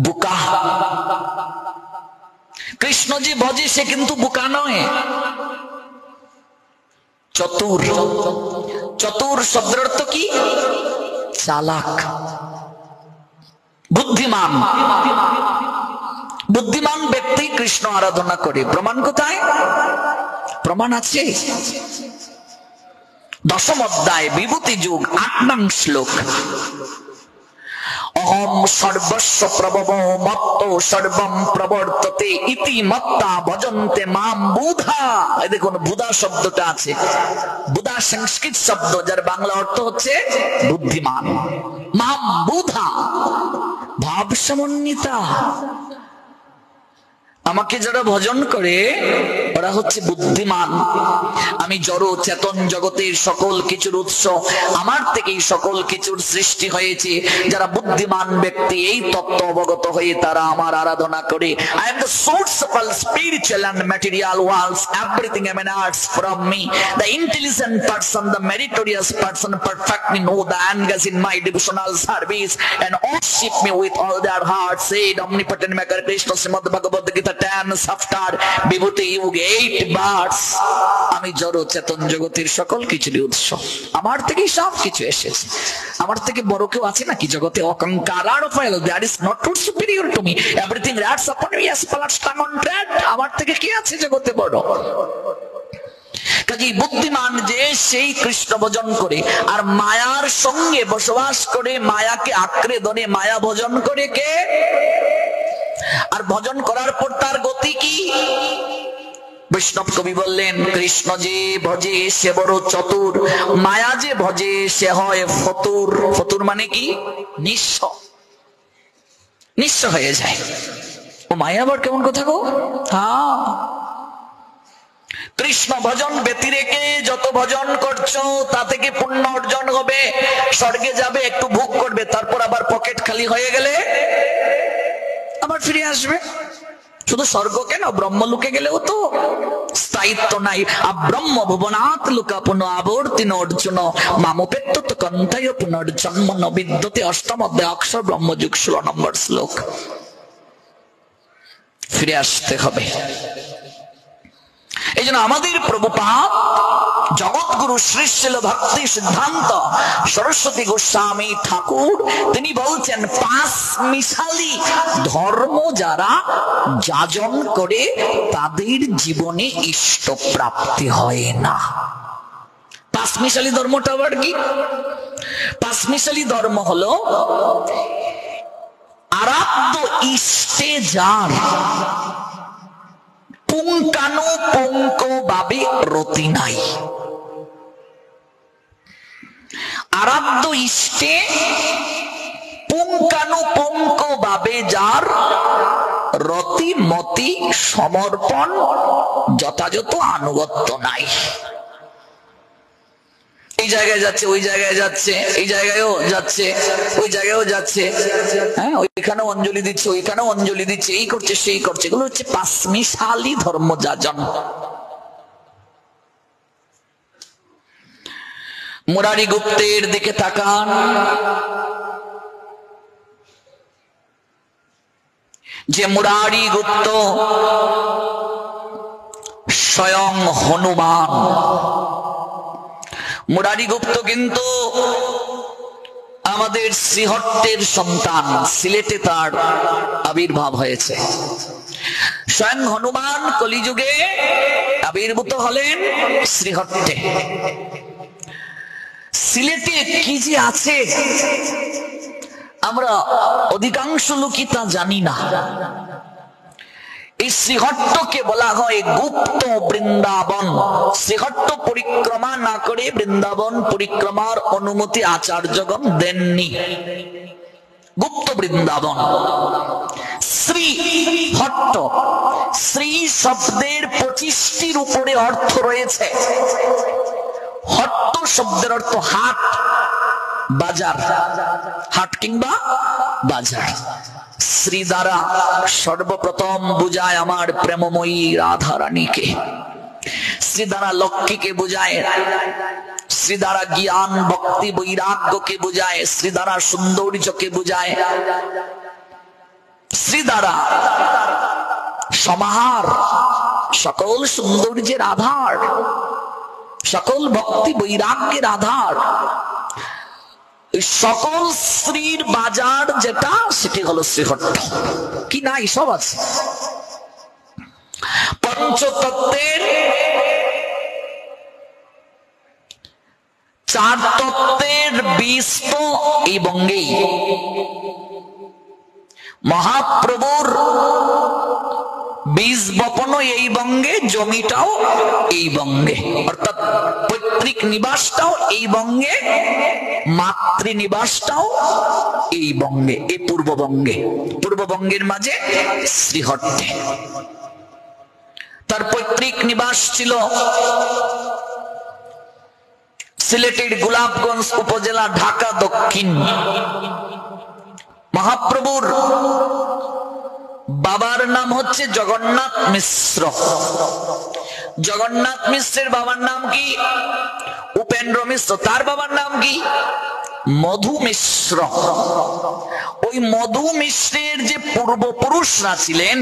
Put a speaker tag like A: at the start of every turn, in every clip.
A: বুকা। কৃষ্ণ যে ভজে সে কিন্তু বুকা নয়, চতুর। চতুর শব্দের অর্থ কি? চালাক, বুদ্ধিমান। বুদ্ধিমান ব্যক্তি কৃষ্ণ আরাধনা করে। প্রমাণ কোথায়? প্রমাণ আছে দশম অধ্যায় বিভূতি যুগ ৮ নং শ্লোক। অহম সর্বস্ব প্রভব মত্ত সর্বম প্রবর্ততে ইতি মত্তা ভজন্তে মাম বুধা। এই দেখুন বুধা শব্দটা আছে। বুধা সংস্কৃত শব্দ, যার বাংলা অর্থ হচ্ছে বুদ্ধিমান। মাম বুধা ভাব সমন্বিতা, আমাকে যারা ভজন করে ওরা হচ্ছে বুদ্ধিমান। আমি জড় চেতন জগতের সকল কিছুর উৎস, আমার থেকেই সকল কিছুর সৃষ্টি হয়েছে। যারা বুদ্ধিমান ব্যক্তি এই তত্ত্ব অবগত হয়ে তারা আমার আরাধনা করে। I am the source of all spiritual and material worlds. Everything emanates from me. The intelligent person, the meritorious person perfectly know the angels in my devotional service and worship me with all their heart, said omnipotent maker Krishna Srimad Bhagavad Gita 10 chapter বিভূতি যুগ 8 verse। আমি জড় চেতন জগতের সকল কিছুরই উৎস, আমার থেকেই সব কিছু এসেছে। আমার থেকে বড় কেউ আছে নাকি জগতে? অকঙ্কার file, that is not too superior to me, everything rights upon me as plus tongue on trade. আমার থেকে কি আছে জগতে বড়? কাজেই বুদ্ধিমান যে সেই কৃষ্ণ ভজন করে আর মায়ার সঙ্গে বসবাস করে, মায়াকে আঁকড়ে ধরে মায়া ভজন করে কে? আর ভজন করার পর তার গতি কি? বৈষ্ণব কবি বললেন, কৃষ্ণ যে ভজে সে বড় চতুর, মায়া যে ভজে সে হয় ফতুর। ফতুর মানে কি? নিঃস্ব, নিঃস্ব হয়ে যায়। ও মায়া আবার কেমন কথা গো? হ্যাঁ, কৃষ্ণ ভজন ব্যতি রেখে যত ভজন করছো তা থেকে পুণ্য অর্জন হবে, স্বর্গে যাবে, একটু ভোগ করবে, তারপর আবার পকেট খালি হয়ে গেলে আবার ফিরে আসবে। শুধু স্বর্গ কেন, ব্রহ্মলোকে গেলেও তো স্থায়িত্ব নাই। ব্রহ্ম ভুবনাৎ লোকা পুনঃ আবর্তিন অর্জুন মামোপেত্য তো কন্থায় পুনর্জন্ম ন বিদ্যতে। অষ্টম অধ্যায় অক্ষর ব্রহ্মযুগ 16 নম্বর শ্লোক। ফিরে আসতে হবে। এই জন্য আমাদের প্রভুপাদ জগৎগুরু শ্রী শিল ভক্তি সিদ্ধান্ত সরস্বতী গোস্বামী ঠাকুর তিনি বলছেন, 5 মিশালি ধর্ম যারা যাজন করে তাদের জীবনে ইষ্ট প্রাপ্তি হয় না। 5 মিশালি ধর্মটা আবার কি? 5 মিশালি ধর্ম হলো আরাধ্য ইষ্টে যার পুঙ্খানুপুঙ্খ ভাবে রতি নাই। আরাধ্য ইষ্টে পুঙ্খানুপুঙ্খ ভাবে যার রতি মতি সমর্পণ যথাযথ আনুগত্য নাই। এই জায়গায় যাচ্ছে, ওই জায়গায় যাচ্ছে, এই জায়গায়ও যাচ্ছে, ওই জায়গায়ও যাচ্ছে, হ্যাঁ, ওইখানেও অঞ্জলি দিচ্ছে, ওইখানেও অঞ্জলি দিচ্ছে, এই করছে সেই করছে। এগুলো হচ্ছে 5 মিশালি ধর্ম যাজন। মুরারি গুপ্তের দিকে তাকান, যে মুরারি গুপ্ত স্বয়ং হনুমান। মুরারি গুপ্ত কিন্তু আমাদের শ্রীহট্টের সন্তান, সিলেটে তার আবির্ভাব হয়েছে। স্বয়ং হনুমান কলিযুগে আবির্ভূত হলেন শ্রীহট্টে। সিলেটে কি যে আছে আমরা অধিকাংশ লোকই তা জানি না। এই শ্রীহট্টকে বলা হয় গুপ্ত বৃন্দাবন। শ্রীহট্ট পরিক্রমা না করে বৃন্দাবন পরিক্রমার অনুমতি আচার্যগণ দেননি। গুপ্ত বৃন্দাবন। শ্রী হট্ট, শ্রী শব্দের 25টির উপরে অর্থ রয়েছে। হট্ট শব্দের অর্থ হাট, বাজার, হাট কিংবা বাজার। শ্রী দ্বারা সর্বপ্রথম বুঝায় আমার প্রেমময়ী রাধা রানীকে। শ্রী দ্বারা লক্ষ্মীকে বুঝায়, শ্রী দ্বারা জ্ঞান ভক্তি বৈরাগ্যকে বুঝায়, শ্রী দ্বারা সৌন্দর্যকে বুঝায়, শ্রী দ্বারা সমাহার, সকল সৌন্দর্যের আধার, সকল ভক্তি বৈরাগ্যের আধার, সকল শ্রীর বাজার যেটা, সেটি হলো শ্রীহট্ট। কি নাই, সব আছে। পঞ্চতত্ত্বের, চার তত্ত্বের বীজ তো এই বঙ্গেই, মহাপ্রভুর বীজ বপনও এই বঙ্গে, জমিটাও এই বঙ্গে, অর্থাৎ পৈতৃক নিবাসটাও এই বঙ্গে, মাতৃনিবাসটাও এই বঙ্গে, এই পূর্ববঙ্গে। পূর্ববঙ্গের মাঝে শ্রীহট্টে। তার পৈতৃক নিবাস ছিল সিলেটের গোলাপগঞ্জ উপজেলা, ঢাকা দক্ষিণ। মহাপ্রভুর বাবার নাম হচ্ছে জগন্নাথ মিশ্র। জগন্নাথ মিশ্রের বাবার নাম কি? উপেন্দ্র মিশ্র। তার বাবার নাম কি? মধু মিশ্র। ওই মধু মিশ্রের যে পূর্বপুরুষরা ছিলেন,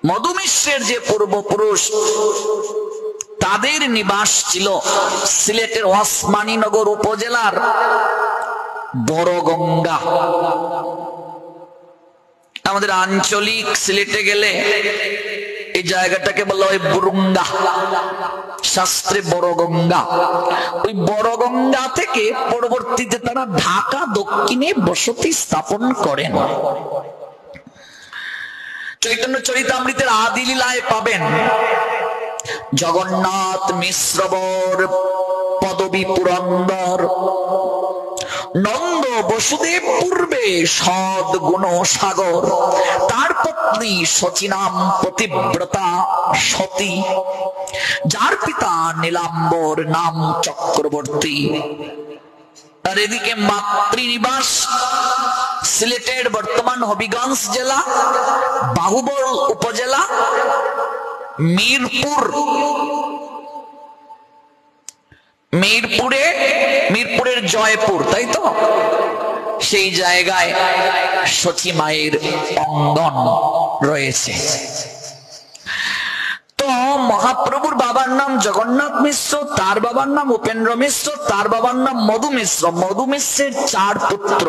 A: মধু মিশ্রের যে পূর্বপুরুষ, তাদের নিবাস ছিল সিলেটের ওসমানীনগর উপজেলার বড়গঙ্গা। আমাদের আঞ্চলিক সিলেটে গেলে এই জায়গাটাকে বলা হয় বুরুঙ্গা, শাস্ত্রে বড়গঙ্গা। ওই বড়গঙ্গা থেকে পরবর্তীতে তারা ঢাকা দক্ষিণে বসতি স্থাপন করেন। চৈতন্য চরিতামৃতের আদি লীলায় পাবেন জগন্নাথ মিশ্রবর পদবী পুরন্দর, নন্দ বসুদেব পূর্বে সদ গুণ সাগর, তার পত্নী শচীনাম পতিব্রতা সতী, যার পিতা নীলাম্বর নাম চক্রবর্তী। আর এদিকে মাতৃনিবাস সিলেটের বর্তমান হবিগঞ্জ জেলা, বাহুবল উপজেলা, মিরপুর। মিরপুরের জয়পুর, তাই তো? সেই জায়গায় সচী মায়ের অঙ্গন রয়েছে। তো মহাপ্রভুর বাবার নাম জগন্নাথ মিশ্র, তার বাবার নাম উপেন্দ্র মিশ্র, তার বাবার নাম মধু মিশ্র। মধু মিশ্রের চার পুত্র।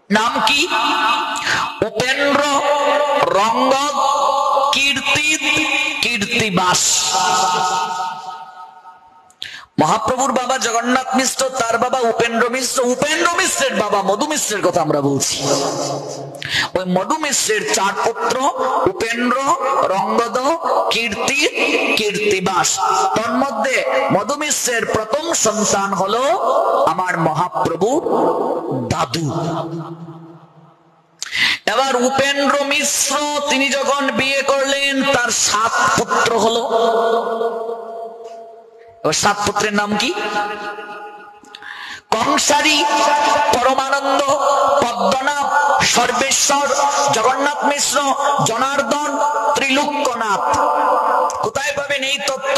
A: নাম কি? উপেন্দ্র, রঙ্গদ, কীর্তি, কীর্তিবাস। মহাপ্রভুর বাবা জগন্নাথ মিশ্র, তার বাবা উপেন্দ্র মিশ্র। উপেন্দ্র মিশ্রের বাবা মধু মিশ্রের কথা আমরা বলছি। ওই মধু মিশ্রের চার পুত্র, উপেন্দ্র, রঙ্গদ, কীর্তি, কীর্তিবাস। তন্মধ্যে মধু মিশ্রের প্রথম সন্তান হলো আমার মহাপ্রভুর দাদু। এবার উপেন্দ্র মিশ্র তিনি যখন বিয়ে করলেন, তার 7 পুত্র হলো। 7 পুত্রের নাম কি? কংসারী, পরমানন্দ, পদ্মনাভ, সর্বেশ্বর, জগন্নাথ মিশ্র, জনার্দন, ত্রিলোক্যনাথ। কোথায় পাবেন এই তত্ত্ব?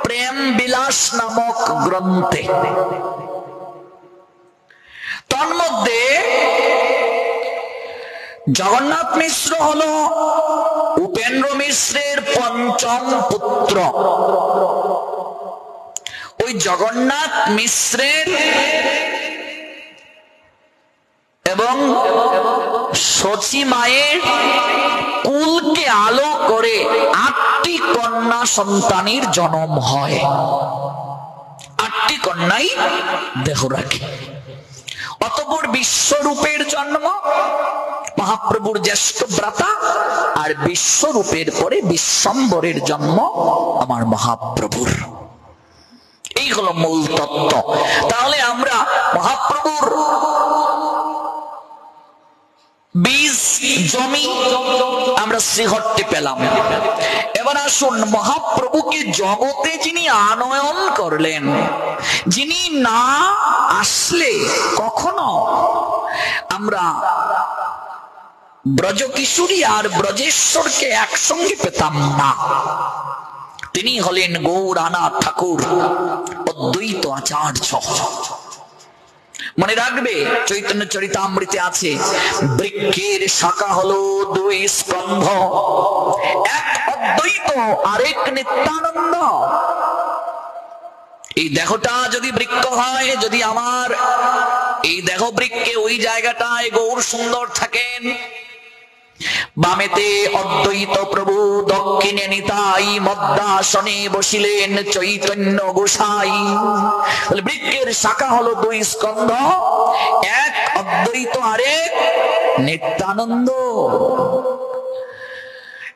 A: প্রেম বিলাস নামক গ্রন্থে। তন্মধ্যে জগন্নাথ মিশ্র হলো উপেন্দ্র মিশ্রের পঞ্চম পুত্র। ওই জগন্নাথ মিশ্রের এবং সচী মায়ের কুলকে আলো করে 8টি কন্যা সন্তানের জন্ম হয়। 8টি কন্যাই দেহ রাখে। অতঃপর বিশ্বরূপের জন্ম, মহাপ্রভুর জ্যেষ্ঠ ভ্রাতা, আর বিশ্বরূপের পরে বিশ্বম্বরের জন্ম আমার মহাপ্রভুর। এই হলো মূল তত্ত্ব। তাহলে আমরা মহাপ্রভুর বীজ জমি আমরা শ্রীহট্টে পেলাম। এবার আসুন, মহাপ্রভুকে জগতে যিনি আনয়ন করলেন, যিনি না আসলে কখনো আমরা ব্রজকিশোরী আর ব্রজেশ্বরকে একসঙ্গে পেতাম না। তিনি হলেন গৌরানাথ ঠাকুর, অদ্বৈত আচার্য। মনে রাখবে চৈতন্য চরিতামৃতে আছে, বৃক্ষের শাখা হলো দুই স্কন্ধ, এক অদ্বৈত আরেক নিত্যানন্দ। এই দেহটা যদি বৃক্ষ হয়, যদি আমার এই দেহ বৃক্ষে ওই জায়গাটায় গৌর সুন্দর থাকেন, বামেতে অদ্বৈত প্রভু, দক্ষিণে নিতাই, মধ্যাসনে বসিলেন চৈতন্য গোসাই। বৃক্ষের শাখা হলো দুই স্কন্ধ, এক অদ্বৈত আরেক নিত্যানন্দ।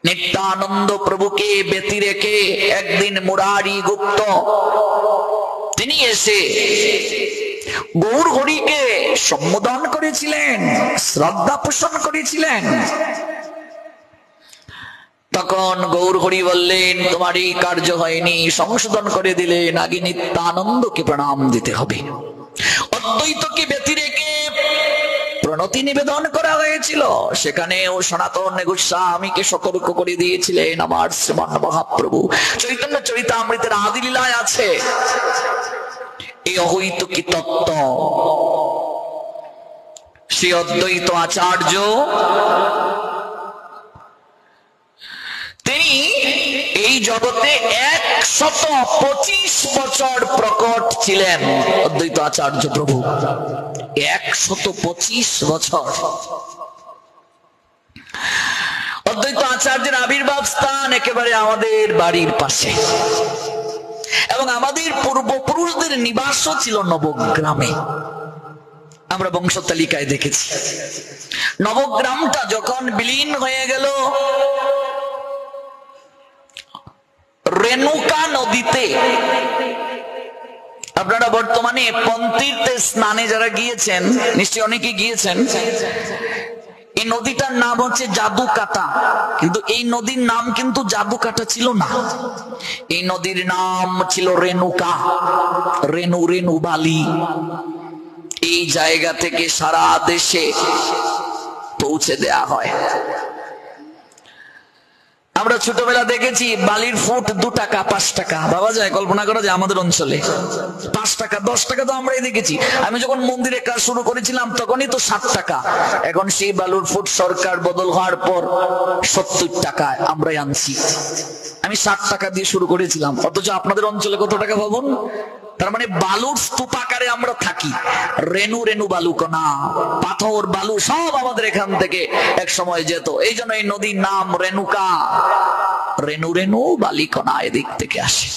A: নিত্যানন্দ প্রভুকে ব্যতি রেখে একদিন মুরারি গুপ্ত তিনি এসে গৌর হরিকে সম্বোধন করেছিলেন, শ্রদ্ধা পোষণ করেছিলেন। তখন গৌর হরি বললেন, তোমার এই কার্য হয়নি, সংশোধন করে দিলেন, আগে নিত্যানন্দকে প্রণাম দিতে হবে। অদ্বৈতকে ব্যতি রেখে প্রণতি নিবেদন করা হয়েছিল, সেখানেও সনাতন গোস্বামীকে সতর্ক করে দিয়েছিলেন আমার শ্রীমান মহাপ্রভু। চৈতন্য চরিতামৃতের আদি লীলায় আছে এই অহৈতুকী তত্ত্ব। শ্রী অদ্বৈত আচার্য তিনি এই জগতে 125 বছর প্রকট ছিলেন। অদ্বৈত আচার্য প্রভু 125 বছর। অদ্বৈত আচার্যের আবির্ভাব স্থান একেবারে আমাদের বাড়ির পাশে, এবং আমাদের পূর্বপুরুষদের নিবাসও ছিল নবগ্রামে। আমরা বংশ তালিকায় দেখেছি নবগ্রামটা যখন বিলীন হয়ে গেল রেণুকা নদীতে। আপনারা বর্তমানে পন্তীর্থে স্নানে যারা গিয়েছেন, নিশ্চয়ই অনেকে গিয়েছেন, এই নদীটার নাম হচ্ছে জাদুকাটা, কিন্তু এই নদীর নাম কিন্তু জাদুকাটা ছিল না, এই নদীর নাম ছিল রেণুকা। রেণু রেণু বালি। এই জায়গা থেকে সারা দেশে পৌঁছে দেয়া হয়। আমরা ছোটবেলা দেখেছি বালির ফুট 2 টাকা 5 টাকা, ভাবা যায়, কল্পনা করা যায় আমাদের অঞ্চলে 5 টাকা 10 টাকা তো আমরাই দেখেছি। আমি যখন মন্দিরে কাজ শুরু করেছিলাম তখনই তো 7 টাকা। এখন সেই বালুর ফুট সরকার বদল হওয়ার পর 70 টাকায় আমরাই আনছি। আমি 60 টাকা দিয়ে শুরু করেছিলাম, অথচ আপনাদের অঞ্চলে কত টাকা ভাবুন। তার মানে বালুর স্তূপাকারে আমরা থাকি। রেণু রেণু বালুকণা, পাথর বালু সব আমাদের এখান থেকে এক সময় যেত। এই জন্য এই নদীর নাম রেণুকা। রেণু রেণু বালিকণা এদিক থেকে আসে।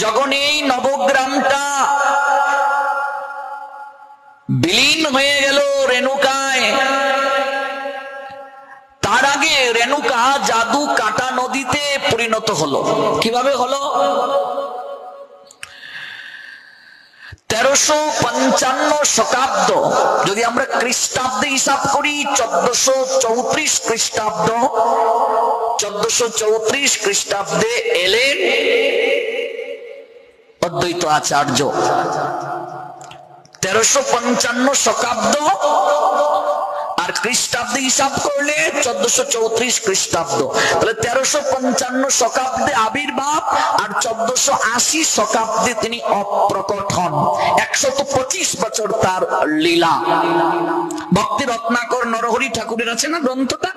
A: যখন এই নবগ্রামটা বিলীন হয়ে গেল রেণুকায়, তার আগে রেণুকা জাদু কাটা নদীতে পরিণত হলো। কিভাবে হলো? 1355 শতাব্দ, যদি আমরা খ্রিস্টাব্দে হিসাব করি 1434 খ্রিস্টাব্দ, 1434 খ্রিস্টাব্দে এলেন অদ্বৈত আচার্য। 1355 শতাব্দ আর খ্রিস্টাব্দে হিসাব করলে 1434 খ্রিস্টাব্দ, তাহলে 1355 শতাব্দে আবির্ভাব আর 1480 শতাব্দে তিনি অপ্রকট হন। 125 বছর তার লীলা। ভক্তি রত্নাকর নরহরি ঠাকুরের আছে না গ্রন্থটা,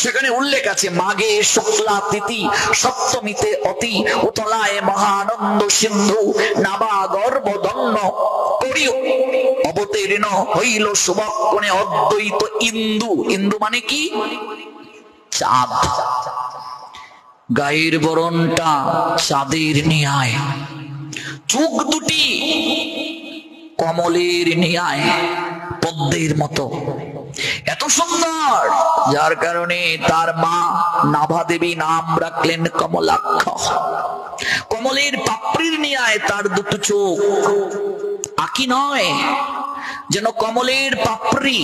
A: সেখানে উল্লেখ আছে মাঘে শুক্লা তিথি সপ্তমীতে অতি উতলায় মহানন্দ সিন্ধু নাবা গর্ভদন্ন করিও অবতীর্ণ হইল শুভক্ষণে অদ্বৈত ইন্দু। ইন্দু মানে কি? চাঁদ। গায়ের বরণটা চাঁদের ন্যায়, চোখ দুটি কমলের ন্যায়, পদ্মের মতো, এত সুন্দর, যার কারণে তার মা নাভা দেবী নাম রাখলেন কমলাক্ষ। কমলের পাপড়ির ন্যায় তার দুটো চোখ, আঁকি নয়, যেন কমলের পাপড়ি।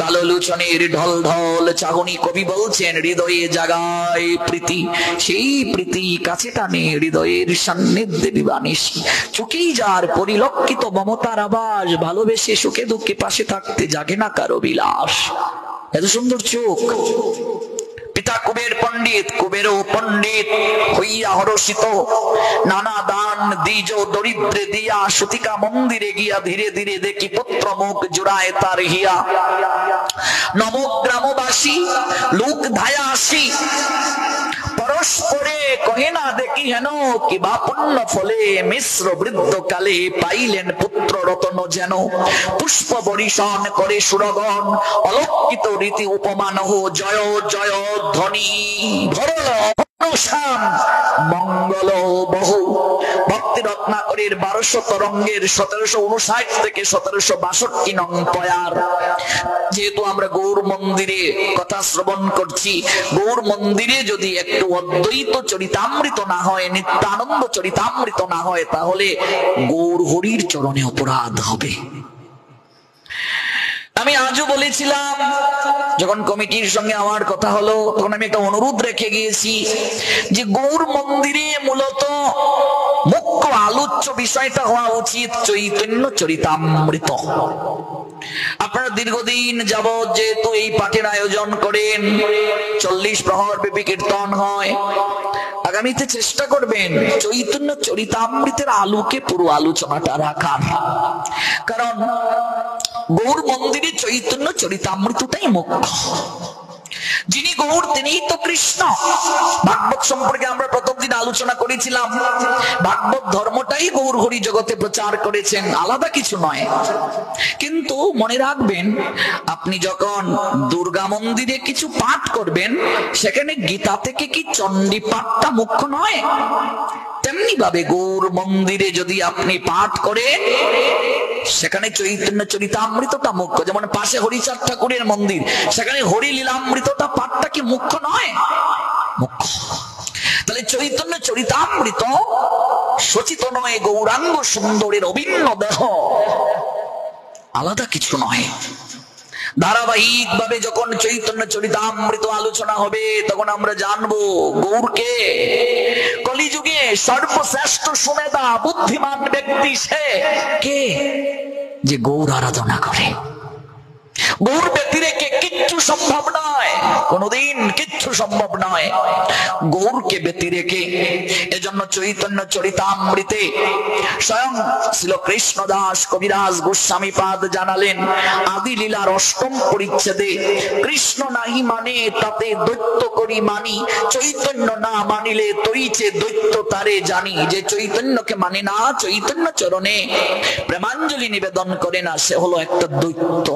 A: কালো লোচনের ঢল ঢল চাহনি, কবি বলছেন হৃদয়ে জাগায় প্রীতি, সেই প্রীতি কাছে টানে হৃদয়ের সান্নিধ্যে বিবানিসি। চোখেই যার পরিলক্ষিত মমতার আবাস, ভালোবেসে সুখে দুঃখে পাশে থাকতে জাগে না কারো বিলাস। এত সুন্দর চোখ। পিতা কুবের পণ্ডিত, কুবেরও পণ্ডিত হইয়া হরষিত, নানা দান দ্বিজ দরিদ্রে দিয়া, সতিকা মন্দিরে গিয়া ধীরে ধীরে দেখি পুত্র মুখ জুড়ায় তার হিয়া। নবগ্রামবাসী লোক ধায়া আসি, পরস্পরে কহে না দেখি হেন, কিবা পুণ্য ফলে মিশ্র বৃদ্ধ কালে পাইলেন পুত্র রতন যেন। পুষ্প বরিশন করে সুরগণ, অলক্ষিত রীতি উপমান হো, জয় জয় ধ্বনি ভরল মঙ্গল বহু। ভক্তি রত্নাকরের 1200 তরঙ্গের 1759 থেকে 1762 নং পয়ার। যেহেতু আমরা গৌর মন্দিরে কথা শ্রবণ করছি, গৌর মন্দিরে যদি একটু অদ্বৈত চরিতামৃত না হয়, নিত্যানন্দ চরিতামৃত না হয়, তাহলে গৌর হরির চরণে অপরাধ হবে। আমি আজও বলেছিলাম, যখন কমিটির সঙ্গে আমার কথা হলো, তখন আমি একটা অনুরোধ রেখে গিয়েছি যে গৌর মন্দিরে মূলত মুখ্য আলোচ্য বিষয়টা হওয়া উচিত চৈতন্য চরিতামৃত। আপনারা দীর্ঘদিন যাবৎ যেহেতু এই পাঠের আয়োজন করেন, 40 প্রহর ব্যাপী কীর্তন হয়, আগামীতে চেষ্টা করবেন চৈতন্য চরিতামৃতের আলোকে পুরো আলোচনাটা রাখার। কারণ গৌর মন্দিরে চৈতন্য চরিতামৃতটাই মুখ্য। যিনি গৌর তিনিই তো কৃষ্ণ। ভাগবত সম্পর্কে আমরা প্রথম দিন আলোচনা করেছিলাম, ভাগবত ধর্মটাই গৌর হরি জগতে প্রচার করেছেন, আলাদা কিছু নয়। কিন্তু মনে রাখবেন, আপনি যখন দুর্গা মন্দিরে কিছু পাঠ করবেন, সেখানে গীতা থেকে কি চণ্ডী পাঠটা মুখ্য নয়? তেমনি ভাবে গৌর মন্দিরে যদি আপনি পাঠ করেন, সেখানে চৈতন্য চরিতামৃতটা মুখ্য। যেমন পাশে হরিচাঁদ ঠাকুরের মন্দির, সেখানে হরি লীলামৃতটা পাঠটা কি মুখ্য নয়? মুখ্য। তাহলে চৈতন্য চরিতামৃত সচিত নয়, গৌরাঙ্গ সুন্দরের অভিন্ন দেহ, আলাদা কিছু নয়। ধারাবাহিক ভাবে যখন চৈতন্য চরিতামৃত আলোচনা হবে, তখন আমরা জানবো গৌরকে। কলিযুগে সর্বশ্রেষ্ঠ সুমেধা বুদ্ধিমান ব্যক্তি সে কে, যে গৌর আরাধনা করে। গৌর ব্যতিরেকে কিচ্ছু সম্ভব নয়, কোনদিন কিচ্ছু সম্ভব নয় গৌরকে ব্যতিরেকে। এজন্য চৈতন্য চরিতামৃতে স্বয়ং শ্রী কৃষ্ণদাস কবিরাজ গোস্বামী পাদ জানালেন, আদি লীলার 8ম পরিচ্ছেদে, কৃষ্ণ নাহি মানে তাতে দৈত্য করি মানি, চৈতন্য না মানিলে তৈছে দৈত্য তারে জানি। যে চৈতন্যকে মানে না, চৈতন্য চরণে প্রেমাঞ্জলি নিবেদন করে না, সে হলো একটা দৈত্য।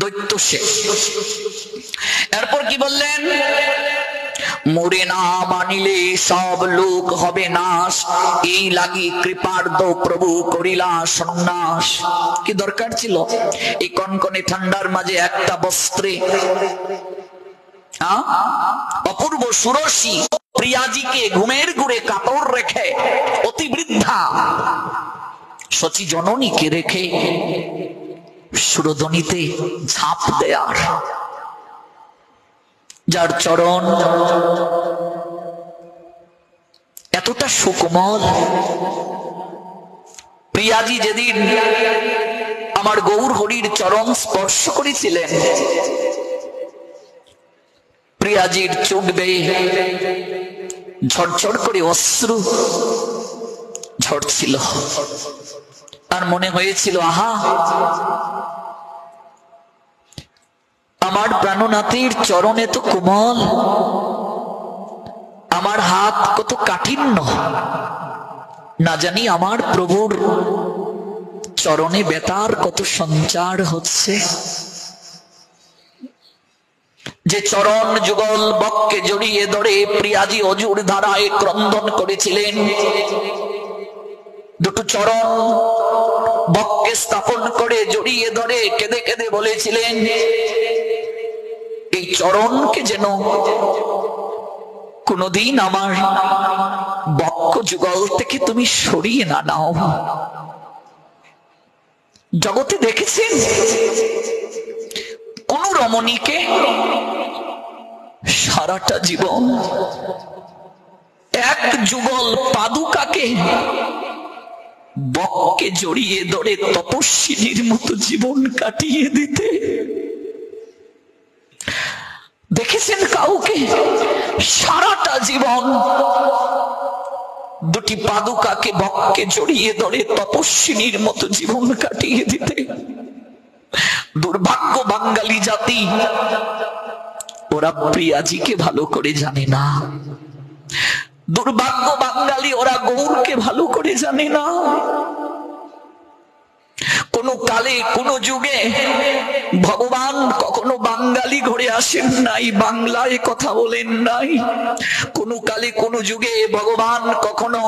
A: দৈত্য সে। এরপর কি বললেন? মোরে না মানিলে সব লোক হবে নাশ, এই লাগি কৃপার্দ প্রভু করিলা সন্ন্যাস। কি দরকার ছিল এই কনকনে ঠান্ডার মাঝে একটা বস্ত্রে অপূর্ব সুরসী প্রিয়াজিকে ঘুমের ঘুরে কাতর রেখে, অতি বৃদ্ধা শচী জননীকে রেখে সুরধ্বনিতে ঝাঁপ দেয়ার? যার চরণ এতটা সুকোমল, প্রিয়াজি যেদিন আমার গৌর হরির চরণ স্পর্শ করেছিলেন, প্রিয়াজির চোখ বেয়ে ঝরঝর করে অশ্রু ঝরছিল। আর মনে হয়েছিল, আহা, আমার প্রাণনাথের চরণ এত কোমল, আমার হাত কত কাঠিন্য, না জানি আমার প্রভুর চরণে বেতার কত সঞ্চার হচ্ছে। যে চরণ যুগল বক্ষে জড়িয়ে ধরে প্রিয়াজি অজুর ধারায় ক্রন্দন করেছিলেন, দুটো চরণ বক্ষে স্থাপন করে জড়িয়ে ধরে কেঁদে কেঁদে বলেছিলেন, এই চরণকে যেন কোনদিন আমার বক্ষ যুগল থেকে তুমি সরিয়ে না নাও। জগতে দেখেছেন কোন রমণীকে সারাটা জীবন এক যুগল পাদুকাকে বক্ষে জড়িয়ে ধরে তপস্বিনীর মতো জীবন কাটিয়ে দিতে? দেখেছেন কাউকে সারাটা জীবন দুটি পাদুকাকে বক্ষে জড়িয়ে ধরে তপস্বিনীর মতো জীবন কাটিয়ে দিতে? দুর্ভাগ্য বাঙালি জাতি, ওরা প্রিয়াজিকে ভালো করে জানে না। দুর্ভাগ্য বাঙালি, ওরা গৌরকে ভালো করে জানে না। কোন কালে কোন যুগে ভগবান কখনো বাঙালি ঘরে আসেন নাই, বাংলায় কথা বলেন নাই। কোন কালে কোন যুগে ভগবান কখনো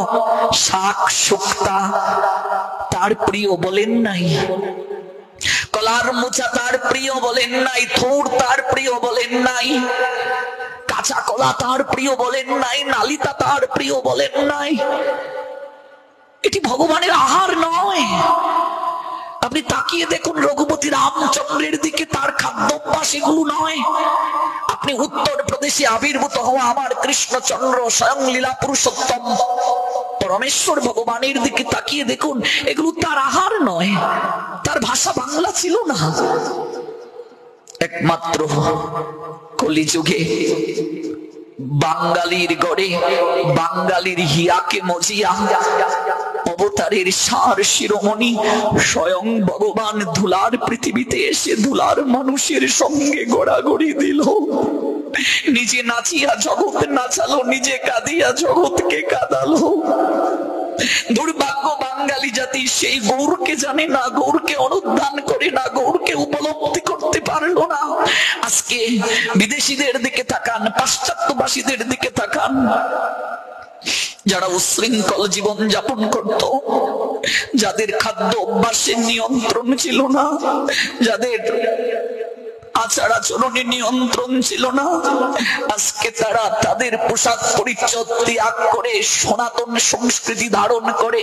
A: শাক শুক্তা তার প্রিয় বলেন নাই, কলার মোচা তার প্রিয় বলেন নাই, থোড় তার প্রিয় বলেন নাই, কাঁচা কলা তার প্রিয় বলেন নাই, নালিতা তার প্রিয় বলেন নাই। এটি ভগবানের আহার নয়। আপনি তাকিয়ে দেখুন রঘুপতি রামচন্দ্রের দিকে, তার খাদ্যাভ্যাস এগুলো নয়। আপনি উত্তর প্রদেশে আবির্ভূত হওয়া আমার কৃষ্ণচন্দ্র স্বয়ং লীলা পুরুষোত্তম পরমেশ্বর ভগবানের দিকে তাকিয়ে দেখুন, এগুলো তার আহার নয়। তার ভাষা বাংলা ছিল না। একমাত্র কলিযুগে বাঙালির গড়ে বাঙালির হিয়াকে মজিয়া অবতারের সার শিরোমণি স্বয়ং ভগবান ধুলার পৃথিবীতে এসে ধুলার মানুষের সঙ্গে গড়াগড়ি দিল। নিজে নাচিয়া জগৎ নাচালো, নিজে কাঁদিয়া জগৎকে কাঁদালো। দুর্ভাগ্য বাঙালি জাতি সেই গৌরকে জানে না, গৌরকে অনুধান করে না, গৌরকে উপলব্ধি করতে পারলো না। আজকে বিদেশিদের দিকে তাকান, পাশ্চাত্যবাসীদের দিকে তাকান, যারা উশৃঙ্খল জীবন যাপন করত, যাদের খাদ্য অভ্যাসের নিয়ন্ত্রণ ছিল না, যাদের আচার আচরণে নিয়ন্ত্রণ ছিল না, আজকে তারা তাদের পোশাক পরিচ্ছদ ত্যাগ করে সনাতন সংস্কৃতি ধারণ করে,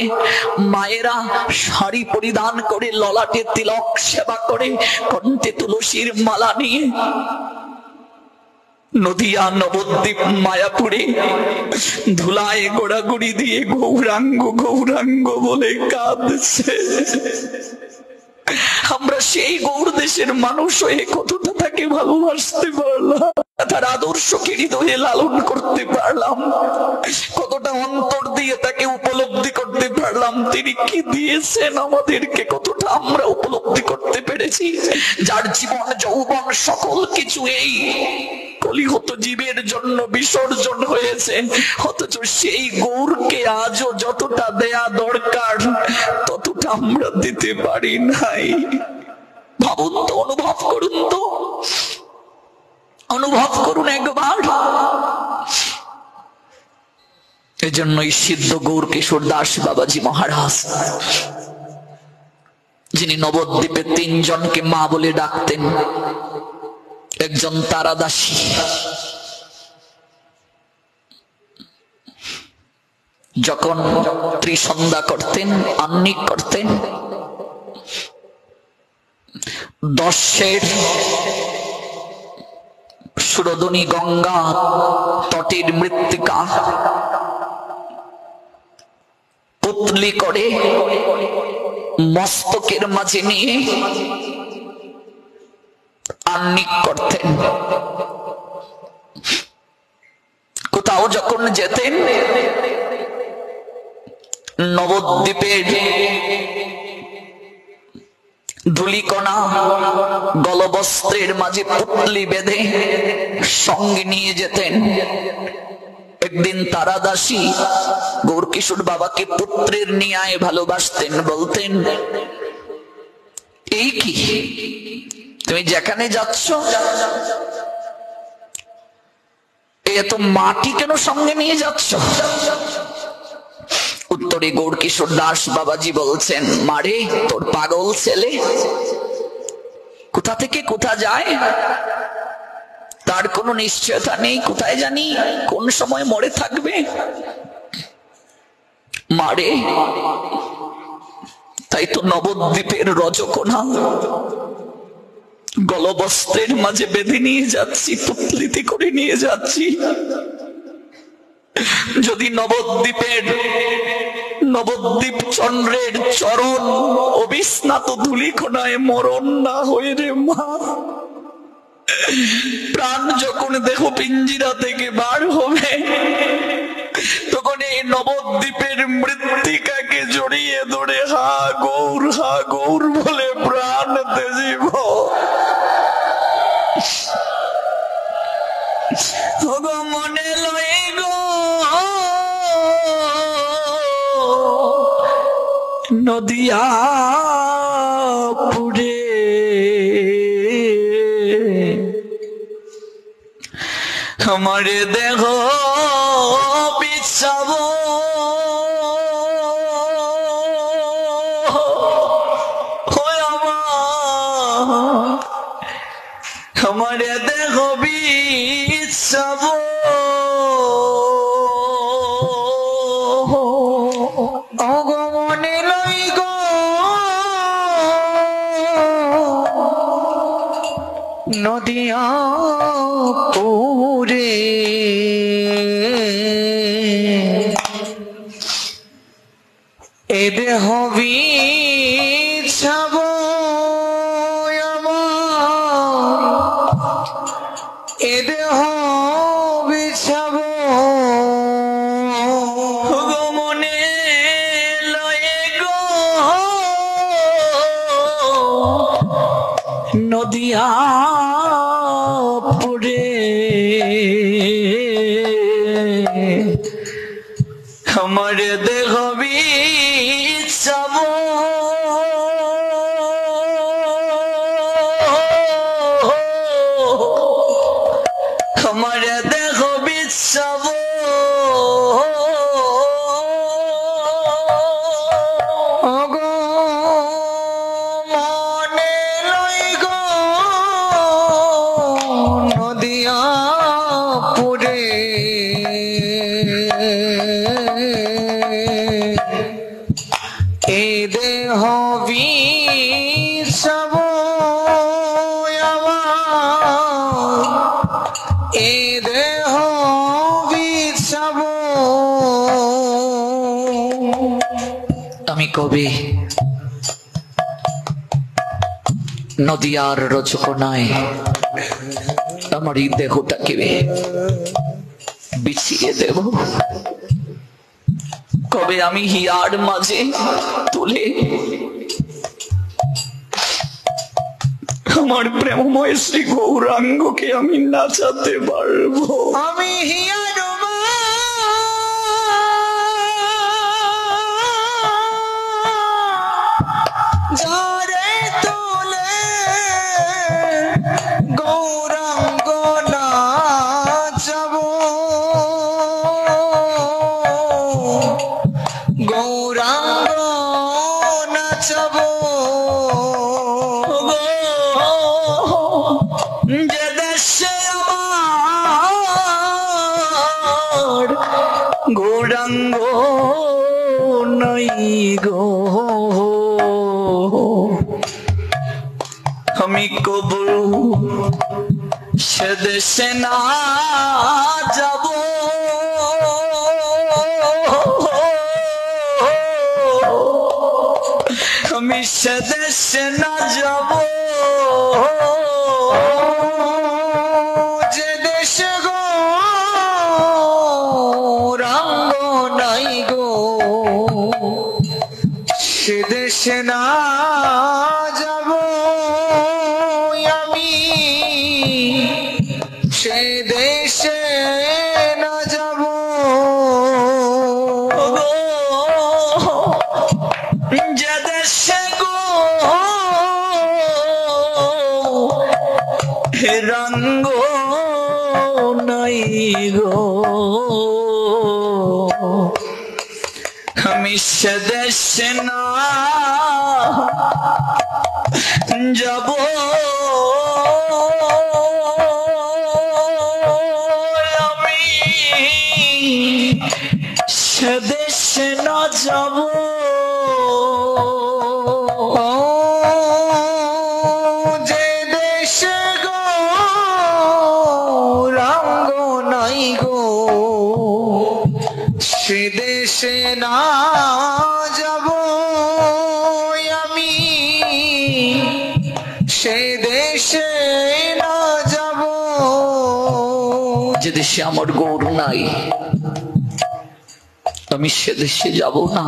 A: মায়েরা শাড়ি পরিধান করে, ললাটে তিলক সেবা করে, কণ্ঠে তুলসীর মালা নিয়ে নদিয়া নবদ্বীপ মায়াপুরে ধুলায় গোড়াগুড়ি দিয়ে গৌরাঙ্গ গৌরাঙ্গ বলে কাঁদছে। আমরা সেই গৌর দেশের মানুষ হয়ে কতটা তাকে ভালোবাসতে পারলাম, তার আদর্শকে হৃদয়ে লালন করতে পারলাম, কতটা অন্তর দিয়ে তাকে উপলব্ধি করতে পারলাম, তিনি কি দিয়েছেন আমাদেরকে কতটা আমরা উপলব্ধি করতে পেরেছি। যার জীবন যৌবন সকল কিছু এই কলিহত জীবের জন্য বিসর্জন হয়েছে, অথচ সেই গৌরকে আজও যতটা দেয়া দরকার ততটা আমরা দিতে পারি নাই। ভাবুন তো, অনুভব করুন তো, অনুভব করুন একবার। এজন্যই সিদ্ধ গৌর কিশোর দাস বাবাজি মহারাজ, যিনি নবদ্বীপে 3 জনকে মা বলে ডাকতেন, একজন তারাদাসী, যখন ত্রিসন্ধ্যা করতেন, আহ্নিক করতেন, 10 সুরধনী গঙ্গা তটের মৃত্তিকা পুতলি করে মস্তকের মাঝে নিয়ে আহ্নিক করতেন। কোথাও যখন যেতেন, নবদ্বীপের ধুলিকণা গলবস্ত্রের মাঝে পুতলি বেঁধে সঙ্গে নিয়ে যেতেন। একদিন তারাদাসী গৌরকিশোর বাবাকে পুত্রের নিয়ায় ভালোবাসতেন, বলতেন, এই কি তুমি যেখানে যাচ্ছ এত মাটি কেন সঙ্গে নিয়ে যাচ্ছ? উত্তরে গৌরকিশোর দাস বাবাজি বলছেন, মারে তোর পাগল ছেলে কোথা থেকে কোথা যায় তার কোনো নিশ্চয়তা নেই, কোথায় জানি কোন সময় মরে থাকবে। মারে তাই তো নবদ্বীপের রজকণা গলবস্ত্রের মাঝে বেঁধে নিয়ে যাচ্ছি, পুতলিতে করে নিয়ে যাচ্ছি। যদি নবদ্বীপ চন্দ্রের চরণ অবিস্নাত ধুলিকণায় মরণ না হয়ে রে মা, প্রাণ যখন দেহ পিঞ্জিরা থেকে বার হবে তখন এই নবদ্বীপের মৃত্তিকাকে জড়িয়ে ধরে হা গৌর বলে প্রাণ তেজিব। মনে লয়ে গো নদিয়া পুরে আমার দেহ বিছাব আমার দেহ বিছাব অগমনে লই গো নদিয়া পুরে এ দেহ বিছাব এ দেহ বিছাব মনে লয়ে গো নদিয়া পুরে আমার দেহ বিছাব আমার দেহ বিছাব মনে লই গো নদিয়া পুরে এ দেহ বিছাব এ দেহ বিছাব। আমি কবি নদিয়ার রজকনায় আমার এই দেহটাকে বিছিয়ে দেব। কবে আমি হিয়ার মাঝে তুলে আমার প্রেমময় শ্রী গৌরাঙ্গকে আমি নাচাতে পারবো। আমি হিয়ার যারে তুলে গৌরাঙ্গ নাচাব গৌরাঙ্গ নাচাব যে দেশে আমার গৌরাঙ্গ নাই গো আমি কবু সে দেশে না যাব আমি সে দেশে না যাব যে দেশে গৌরাঙ্গ নাই গো সে দেশে না যাব আমি সে দেশে না যাব যে দেশে গো রঙ্গ নাই গো আমি সে দেশে না যাব আমি সে দেশে না যাব যে দেশে গৌরাঙ্গ নাই গো সে দেশে না যাব আমি সে দেশে না যাব দেশে আমার গৌর নাই, আমি সে দেশে যাব না।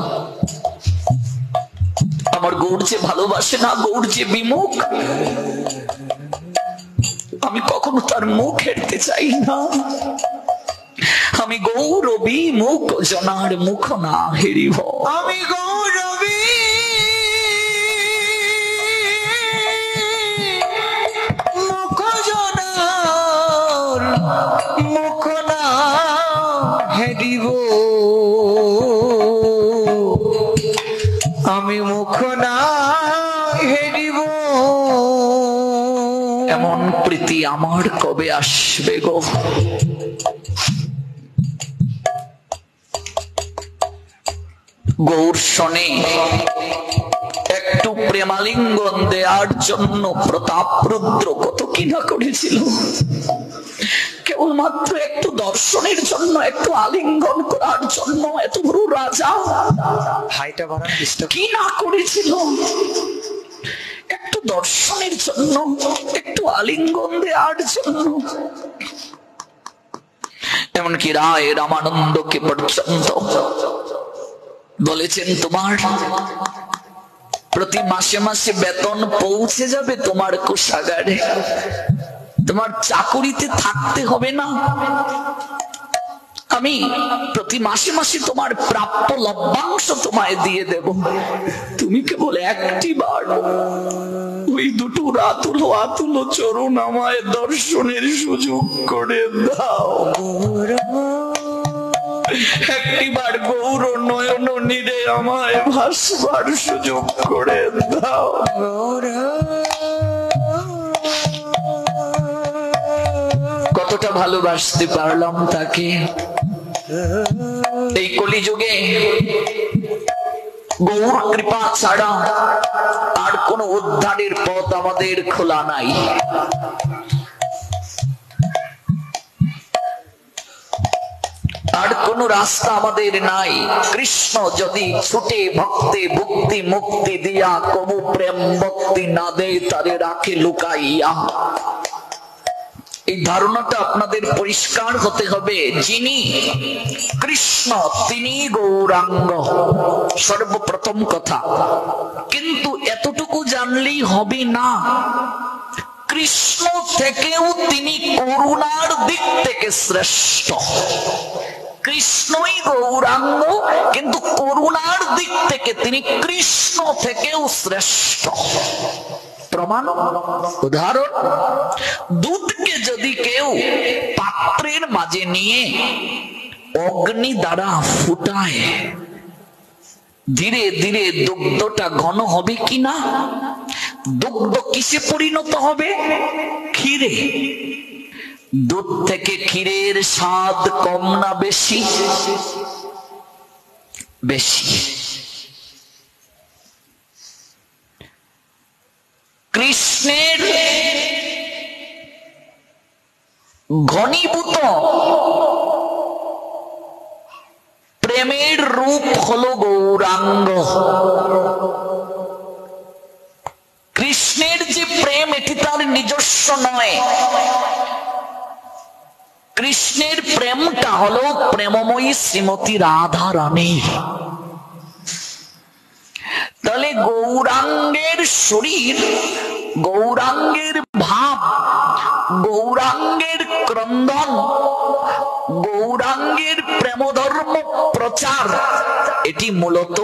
A: আমার গৌর যে ভালোবাসে না, গৌর যে বিমুখ, আমি কখনো তার মুখ হেরতে চাই না। আমি গৌর বিমুখ জনার মুখ না হেরিব,
B: আমি গৌর মুখ জনার মুখ না হেরিব, আমি মুখ না হেরিব।
A: এমন প্রীতি আমার কবে আসবে গো? গৌর শনে একটু প্রেমালিঙ্গন দেওয়ার জন্য প্রতাপরুদ্র কত কিনা করেছিল। কেবলমাত্র একটু দর্শনের জন্য, একটু আলিঙ্গন করার জন্য এত বড় রাজা কি না করেছিল। একটু দর্শনের জন্য, একটু আলিঙ্গন দেওয়ার জন্য। এমনকি রায় রামানন্দকে পর্যন্ত বলেছেন, তোমার প্রতি মাসে মাসে বেতন পৌঁছে যাবে তোমার কোষাগারে, তোমার চাকুরিতে থাকতে হবে না, আমি প্রতি মাসে মাসে তোমার প্রাপ্য লভ্যাংশ তোমায় দিয়ে দেব। তুমি কেবল একটি বার ওই দুটো আতুল চরণ আমায় দর্শনের সুযোগ করে দাও। একটিবার গৌর নয়ন নীরে আমায় ভাসবার সুযোগ করে দাও। কতটা ভালোবাসতে পারলাম তাকে। এই কলিযুগে গৌর কৃপা ছাড়া আর কোন উদ্ধারের পথ আমাদের খোলা নাই। আর কোন রাস্তা আমাদের নাই। কৃষ্ণ যদি ছুটে ভক্তে ভক্তি মুক্তি দিয়া, কবু প্রেম ভক্তি না দে তারে রাখে লুকাইয়া। এই ধারণাটা আপনাদের পরিষ্কার হতে হবে। যিনি কৃষ্ণ তিনি গৌরাঙ্গ, সর্বপ্রথম কথা। কিন্তু এতটুকু জানলেই হবে না, কৃষ্ণ থেকেও তিনি করুণার দিক থেকে শ্রেষ্ঠ। কৃষ্ণই গৌরাঙ্গ, কিন্তু করুণার দিক থেকে তিনি কৃষ্ণ থেকেও শ্রেষ্ঠ। প্রমাণ, উদাহরণ, দুধকে যদি কেউ পাত্রের মাঝে নিয়ে অগ্নি দ্বারা ফুটায়, ধীরে ধীরে দুগ্ধটা ঘন হবে কিনা? দুগ্ধ কিসে পরিণত হবে? ক্ষীরে। দুধ থেকে ক্ষীরের স্বাদ কম না বেশি? বেশি। কৃষ্ণের ঘনীভূত প্রেমের রূপ হলো গৌরাঙ্গ। কৃষ্ণের যে প্রেম, এটি তার নিজস্ব নয়। কৃষ্ণের প্রেমটা হলো প্রেমময়ী শ্রীমতী রাধা রানী। তাহলে গৌরাঙ্গের শরীর, গৌরাঙ্গের ভাব, গৌরাঙ্গের ক্রন্দন, গৌরাঙ্গের প্রেমধর্ম প্রচার, এটি মূলত